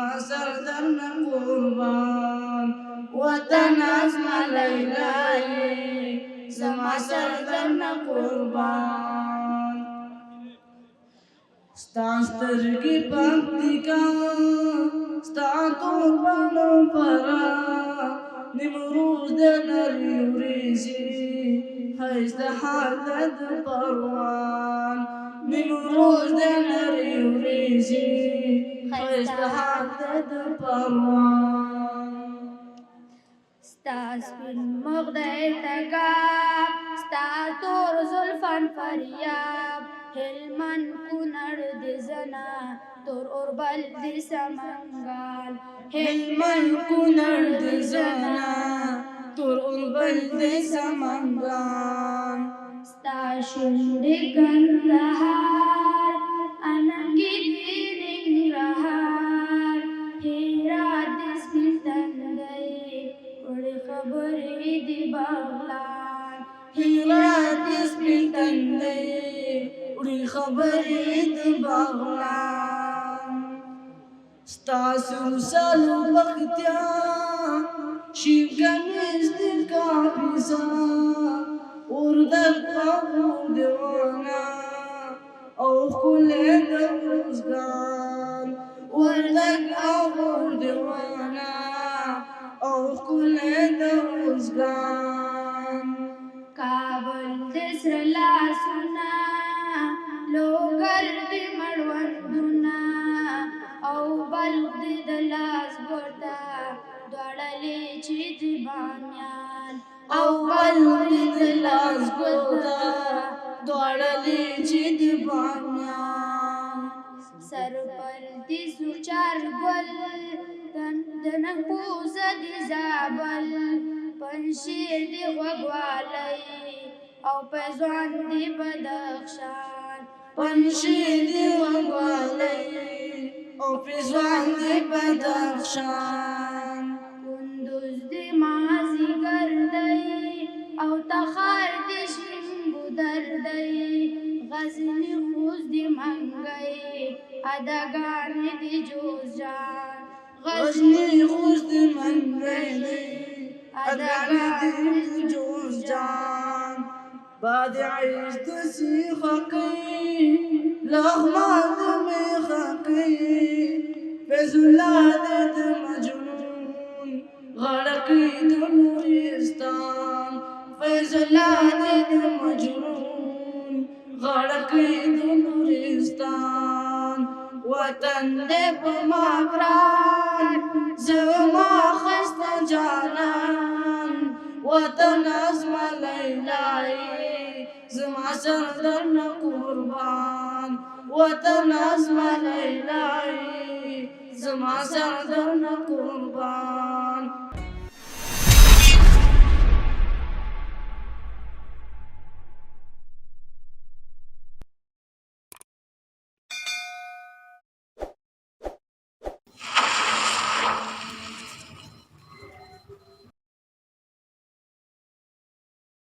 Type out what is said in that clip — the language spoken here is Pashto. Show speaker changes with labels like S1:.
S1: زما سردر نه قربان وطن ازما لیلای زما سردر نه قربان ستا سترګې پکتیکا ستا تور بڼو پرا نیمروز د نري وریځې ښایست د حالت پروان نیمروز د نري وریځې ښایست د حالت پروان
S2: ستا سپین مخ د اتګاب ستا تور زلفان فریاب هلمند کونړ د زنا تور اوربل د سمنګال
S1: هلمند کونړ د زنا تور اوربل د سمنګال
S2: ستا شونډې کندهار اننګې د ننګرهار هرات د سپین تندی وړې خبرې د بغلان
S1: هرات د سپین تندی وړې خبرې د بغلان ستا سروسالو پکتیا شین کمیس د کاپیسا اردک پاو دیوانا او ښکلی د روزګان اردک او دیوانا او ښکلی د روزګان
S2: کابل د سره لاسونه لوګر د مړوندونه او بلخ د لاس ګوټه دواړلې چې د بامیان
S1: او بلخ د لاس ګوټه دواړلې چې د بامیان
S2: سرپل د سوچار ګل د نهپوزه د زابل پنشیر د غوږوالۍ او پېزوان د بدخشان
S1: پنشیر د غوږوالۍ او پېزوان د بدخشان
S2: کندوز د مازیګر دی او تخار د شینګودر دی غزني خوست د منګی اداګانې د جوزجان
S1: غزني خوست د منګی اداګانې د جوزجان باد عیش د سیخه کوي لغمان د میخه کوي فیض الله د مجنون غړکې د نورستان فیض الله د مجنون غړکې د نورستان وطن دې په ما ګران زما خسته جانان وطن ازما لیلای زما سردر نه قربان وطن ازما لیلای زما سردر نه قربان